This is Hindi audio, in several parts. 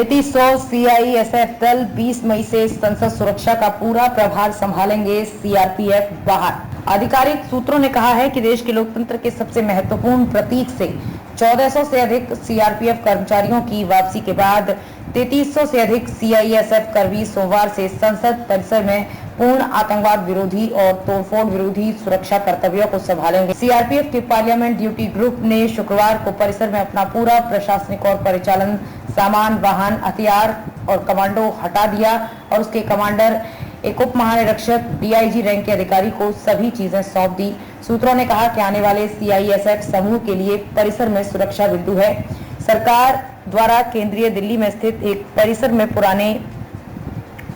3300 सीआईएसएफ दल 20 मई से संसद सुरक्षा का पूरा प्रभार संभालेंगे, सीआरपीएफ बाहर। आधिकारिक सूत्रों ने कहा है कि देश के लोकतंत्र के सबसे महत्वपूर्ण प्रतीक से 1400 से अधिक सीआरपीएफ कर्मचारियों की वापसी के बाद 3300 से अधिक सीआईएसएफ कर्मी सोमवार से संसद परिसर में पूर्ण आतंकवाद विरोधी और तोड़फोड़ विरोधी सुरक्षा कर्तव्यों को संभालेंगे। सीआरपीएफ के पार्लियामेंट ड्यूटी ग्रुप ने शुक्रवार को परिसर में अपना पूरा प्रशासनिक और परिचालन सामान, वाहन, हथियार और कमांडो हटा दिया और उसके कमांडर, एक उप महानिरीक्षक, डीआईजी रैंक के अधिकारी को सभी चीजें सौंप दी। सूत्रों ने कहा कि आने वाले सीआईएसएफ समूह के लिए परिसर में सुरक्षा बिंदु है। सरकार द्वारा केंद्रीय दिल्ली में स्थित एक परिसर में पुराने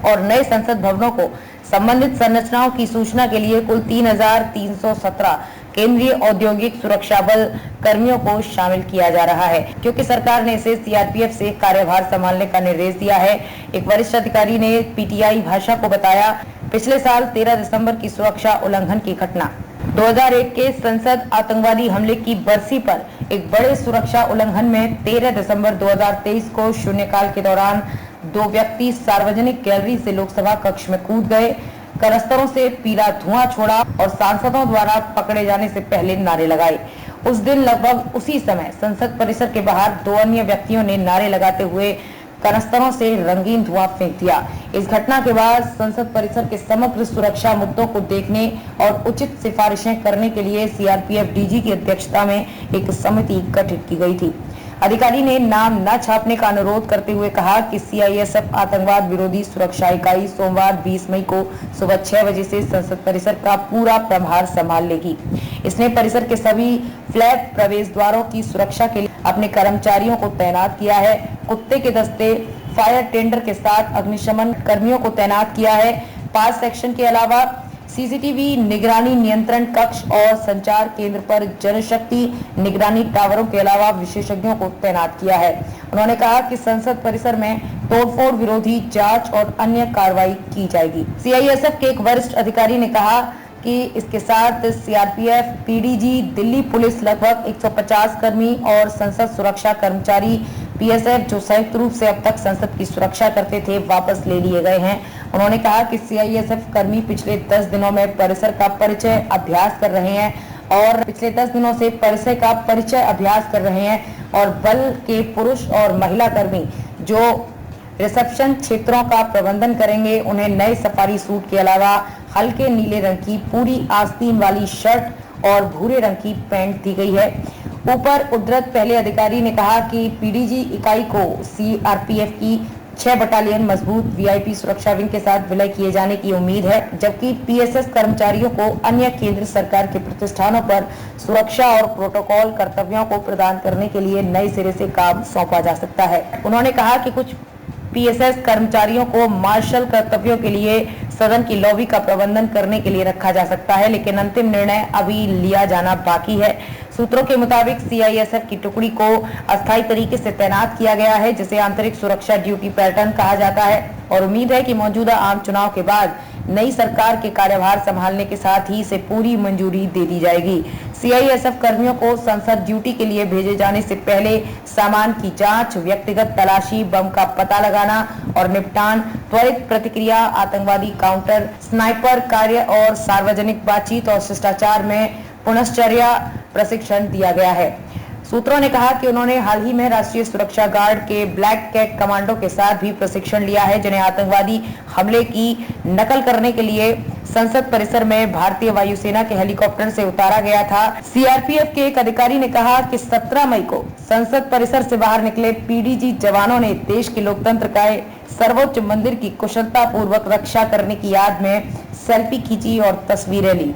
और नए संसद भवनों को संबंधित संरचनाओं की सूचना के लिए कुल 3317 केंद्रीय औद्योगिक सुरक्षा बल कर्मियों को शामिल किया जा रहा है, क्योंकि सरकार ने इसे सीआरपीएफ से कार्यभार संभालने का निर्देश दिया है। एक वरिष्ठ अधिकारी ने पीटीआई भाषा को बताया, पिछले साल 13 दिसंबर की सुरक्षा उल्लंघन की घटना, 2001 के संसद आतंकवादी हमले की बरसी पर एक बड़े सुरक्षा उल्लंघन में 13 दिसंबर 2023 को शून्यकाल के दौरान 2 व्यक्ति सार्वजनिक गैलरी से लोकसभा कक्ष में कूद गए, कनस्तरों से पीला धुआं छोड़ा और सांसदों द्वारा पकड़े जाने से पहले नारे लगाए। उस दिन लगभग उसी समय संसद परिसर के बाहर 2 अन्य व्यक्तियों ने नारे लगाते हुए कनस्तरों से रंगीन धुआं फेंक दिया। इस घटना के बाद संसद परिसर के समग्र सुरक्षा मुद्दों को देखने और उचित सिफारिशें करने के लिए सीआरपीएफ डीजी की अध्यक्षता में एक समिति गठित की गई थी। अधिकारी ने नाम न छापने का अनुरोध करते हुए कहा कि सीआईएसएफ आतंकवाद विरोधी सुरक्षा इकाई सोमवार 20 मई को सुबह 6 बजे से संसद परिसर का पूरा प्रभार संभाल लेगी। इसने परिसर के सभी फ्लैग प्रवेश द्वारों की सुरक्षा के लिए अपने कर्मचारियों को तैनात किया है। कुत्ते के दस्ते, फायर टेंडर के साथ अग्निशमन कर्मियों को तैनात किया है। पास सेक्शन के अलावा सीसीटीवी निगरानी नियंत्रण कक्ष और संचार केंद्र पर जनशक्ति निगरानी टावरों के अलावा विशेषज्ञों को तैनात किया है। उन्होंने कहा कि संसद परिसर में तोड़फोड़ विरोधी जांच और अन्य कार्रवाई की जाएगी। सीआईएसएफ के एक वरिष्ठ अधिकारी ने कहा कि इसके साथ सीआरपीएफ, पीडीजी, दिल्ली पुलिस लगभग 150 कर्मी और संसद सुरक्षा कर्मचारी पीएसएफ जो संयुक्त रूप से अब तक संसद की सुरक्षा करते थे, वापस ले लिए गए हैं। उन्होंने कहा कि सीआईएसएफ कर्मी पिछले 10 दिनों में परिसर का परिचय अभ्यास कर रहे हैं और बल के पुरुष और महिला कर्मी जो रिसेप्शन क्षेत्रों का प्रबंधन करेंगे, उन्हें नए सफारी सूट के अलावा हल्के नीले रंग की पूरी आस्तीन वाली शर्ट और भूरे रंग की पैंट दी गई है। ऊपर उद्धृत पहले अधिकारी ने कहा कि पीडीजी इकाई को सीआरपीएफ की 6 बटालियन मजबूत वीआईपी सुरक्षा विंग के साथ विलय किए जाने की उम्मीद है, जबकि पीएसएस कर्मचारियों को अन्य केंद्र सरकार के प्रतिष्ठानों पर सुरक्षा और प्रोटोकॉल कर्तव्यों को प्रदान करने के लिए नए सिरे से काम सौंपा जा सकता है। उन्होंने कहा कि कुछ पीएसएस कर्मचारियों को मार्शल कर्तव्यों के लिए सदन की लॉबी का प्रबंधन करने के लिए रखा जा सकता है, लेकिन अंतिम निर्णय अभी लिया जाना बाकी है। सूत्रों के मुताबिक सीआईएसएफ की टुकड़ी को अस्थायी तरीके से तैनात किया गया है, जिसे आंतरिक सुरक्षा ड्यूटी पैटर्न कहा जाता है, और उम्मीद है कि मौजूदा आम चुनाव के बाद नई सरकार के कार्यभार संभालने के साथ ही इसे पूरी मंजूरी दे दी जाएगी। सीआईएसएफ कर्मियों को संसद ड्यूटी के लिए भेजे जाने से पहले सामान की जांच, व्यक्तिगत तलाशी, बम का पता लगाना और निपटान, त्वरित प्रतिक्रिया, आतंकवादी काउंटर, स्नाइपर कार्य और सार्वजनिक बातचीत और शिष्टाचार में पुनश्चर्या प्रशिक्षण दिया गया है। सूत्रों ने कहा कि उन्होंने हाल ही में राष्ट्रीय सुरक्षा गार्ड के ब्लैक कैट कमांडो के साथ भी प्रशिक्षण लिया है, जिन्हें आतंकवादी हमले की नकल करने के लिए संसद परिसर में भारतीय वायुसेना के हेलीकॉप्टर से उतारा गया था। सीआरपीएफ के एक अधिकारी ने कहा कि 17 मई को संसद परिसर से बाहर निकले पीडीजी जवानों ने देश के लोकतंत्र का सर्वोच्च मंदिर की कुशलता पूर्वक रक्षा करने की याद में सेल्फी खींची और तस्वीरें ली।